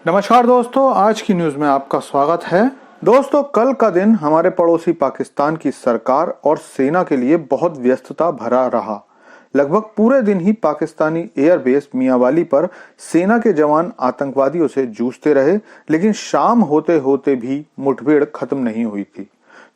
नमस्कार दोस्तों, आज की न्यूज में आपका स्वागत है। दोस्तों, कल का दिन हमारे पड़ोसी पाकिस्तान की सरकार और सेना के लिए बहुत व्यस्तता भरा रहा। लगभग पूरे दिन ही पाकिस्तानी एयरबेस मियांवाली पर सेना के जवान आतंकवादियों से जूझते रहे, लेकिन शाम होते होते भी मुठभेड़ खत्म नहीं हुई थी।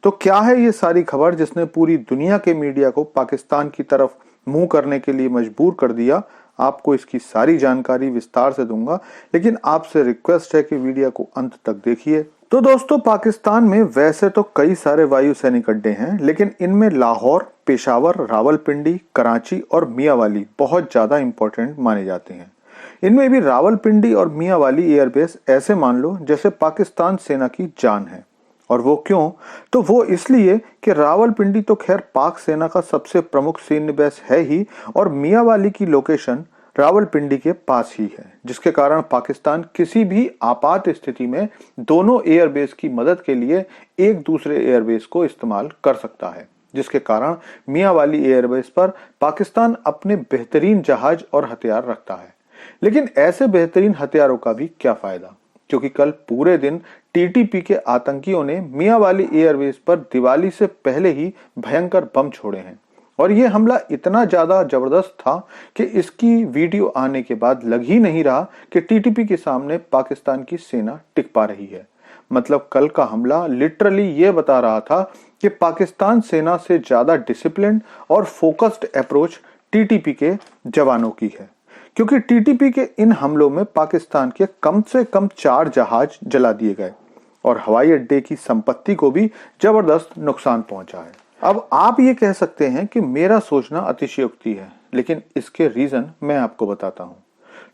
तो क्या है ये सारी खबर जिसने पूरी दुनिया के मीडिया को पाकिस्तान की तरफ मुंह करने के लिए मजबूर कर दिया? आपको इसकी सारी जानकारी विस्तार से दूंगा, लेकिन आपसे रिक्वेस्ट है कि वीडियो को अंत तक देखिए। तो दोस्तों, पाकिस्तान में वैसे तो कई सारे वायु सैनिक अड्डे हैं, लेकिन इनमें लाहौर, पेशावर, रावलपिंडी, कराची और मियांवाली बहुत ज्यादा इंपॉर्टेंट माने जाते हैं। इनमें भी रावलपिंडी और मियांवाली एयरबेस ऐसे मान लो जैसे पाकिस्तान सेना की जान है। और वो क्यों? तो वो इसलिए कि रावलपिंडी तो खैर पाक सेना का सबसे प्रमुख सैन्य बेस है ही, और मियांवाली की लोकेशन रावलपिंडी के पास ही है, जिसके कारण पाकिस्तान किसी भी आपात स्थिति में दोनों एयरबेस की मदद के लिए एक दूसरे एयरबेस को इस्तेमाल कर सकता है, जिसके कारण मियांवाली एयरबेस पर पाकिस्तान अपने बेहतरीन जहाज और हथियार रखता है। लेकिन ऐसे बेहतरीन हथियारों का भी क्या फायदा, क्योंकि कल पूरे दिन टीटीपी के आतंकियों ने मियांवाली एयरबेस पर दिवाली से पहले ही भयंकर बम छोड़े हैं। और ये हमला इतना ज्यादा जबरदस्त था कि इसकी वीडियो आने के बाद लग ही नहीं रहा कि टीटीपी के सामने पाकिस्तान की सेना टिक पा रही है। मतलब कल का हमला लिटरली ये बता रहा था कि पाकिस्तान सेना से ज्यादा डिसिप्लिन और फोकस्ड अप्रोच टीटीपी के जवानों की है, क्योंकि टीटीपी के इन हमलों में पाकिस्तान के कम से कम 4 जहाज जला दिए गए और हवाई अड्डे की संपत्ति को भी जबरदस्त नुकसान पहुंचा है। अब आप ये कह सकते हैं कि मेरा सोचना अतिशयोक्ति है, लेकिन इसके रीजन मैं आपको बताता हूं।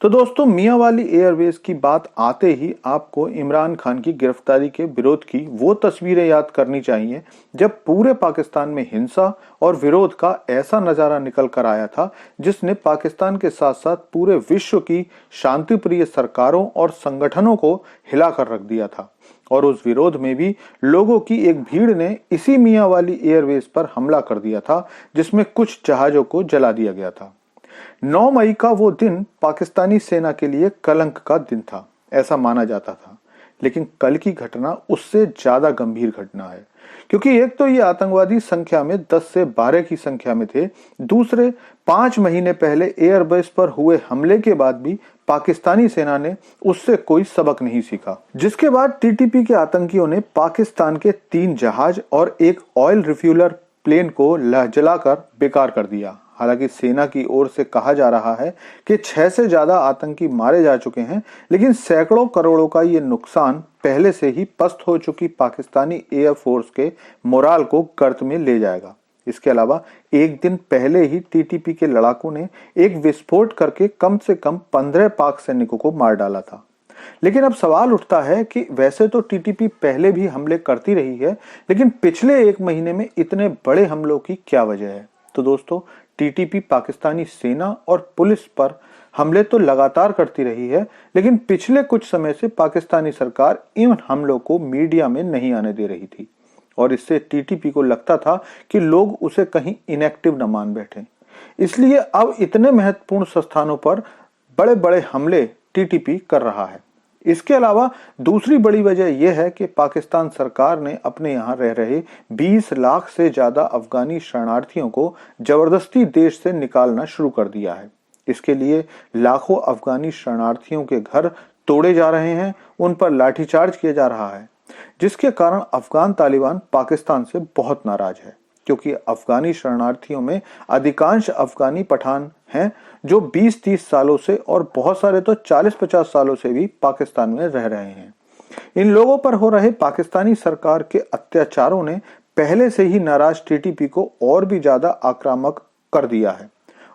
तो दोस्तों, मियांवाली एयरबेस की बात आते ही आपको इमरान खान की गिरफ्तारी के विरोध की वो तस्वीरें याद करनी चाहिए जब पूरे पाकिस्तान में हिंसा और विरोध का ऐसा नजारा निकल कर आया था, जिसने पाकिस्तान के साथ साथ पूरे विश्व की शांतिप्रिय सरकारों और संगठनों को हिलाकर रख दिया था। और उस विरोध में भी लोगों की एक भीड़ ने इसी मियांवाली एयरबेस पर हमला कर दिया था, जिसमें कुछ जहाजों को जला दिया गया था। 9 मई का वो दिन पाकिस्तानी सेना के लिए कलंक का दिन था, ऐसा माना जाता था। लेकिन कल की घटना उससे ज्यादा गंभीर घटना है, क्योंकि एक तो ये आतंकवादी संख्या में 10 से 12 की संख्या में थे, दूसरे 5 महीने पहले एयरबेस पर हुए हमले के बाद भी पाकिस्तानी सेना ने उससे कोई सबक नहीं सीखा, जिसके बाद टीटीपी के आतंकियों ने पाकिस्तान के 3 जहाज और एक ऑयल रिफ्यूलर प्लेन को जलाकर बेकार कर दिया। हालांकि सेना की ओर से कहा जा रहा है कि 6 से ज्यादा आतंकी मारे जा चुके हैं, लेकिन सैकड़ों करोड़ों का ये नुकसान पहले से ही पस्त हो चुकी पाकिस्तानी एयरफोर्स के मोराल को गर्त में ले जाएगा। इसके अलावा एक दिन पहले ही टीटीपी के लड़ाकों ने एक विस्फोट करके कम से कम 15 पाक सैनिकों को मार डाला था। लेकिन अब सवाल उठता है कि वैसे तो टीटीपी पहले भी हमले करती रही है, लेकिन पिछले 1 महीने में इतने बड़े हमलों की क्या वजह है? तो दोस्तों, टीटीपी पाकिस्तानी सेना और पुलिस पर हमले तो लगातार करती रही है, लेकिन पिछले कुछ समय से पाकिस्तानी सरकार इन हमलों को मीडिया में नहीं आने दे रही थी, और इससे टीटीपी को लगता था कि लोग उसे कहीं इनएक्टिव न मान बैठे। इसलिए अब इतने महत्वपूर्ण स्थानों पर बड़े बड़े हमले टीटीपी कर रहा है। इसके अलावा दूसरी बड़ी वजह यह है कि पाकिस्तान सरकार ने अपने यहाँ रह रहे 20 लाख से ज्यादा अफगानी शरणार्थियों को जबरदस्ती देश से निकालना शुरू कर दिया है। इसके लिए लाखों अफगानी शरणार्थियों के घर तोड़े जा रहे हैं, उन पर लाठीचार्ज किया जा रहा है, जिसके कारण अफगान तालिबान पाकिस्तान से बहुत नाराज है, क्योंकि अफगानी शरणार्थियों में अधिकांश अफगानी पठान हैं जो 20-30 सालों से और बहुत सारे तो 40-50 सालों से भी पाकिस्तान में रह रहे हैं। इन लोगों पर हो रहे पाकिस्तानी सरकार के अत्याचारों ने पहले से ही नाराज टीटीपी को और भी ज्यादा आक्रामक कर दिया है,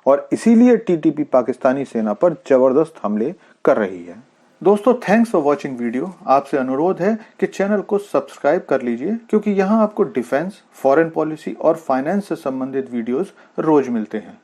और इसीलिए टीटीपी पाकिस्तानी सेना पर जबरदस्त हमले कर रही है। दोस्तों, थैंक्स फॉर वॉचिंग वीडियो। आपसे अनुरोध है कि चैनल को सब्सक्राइब कर लीजिए, क्योंकि यहाँ आपको डिफेंस, फॉरेन पॉलिसी और फाइनेंस से संबंधित वीडियोस रोज मिलते हैं।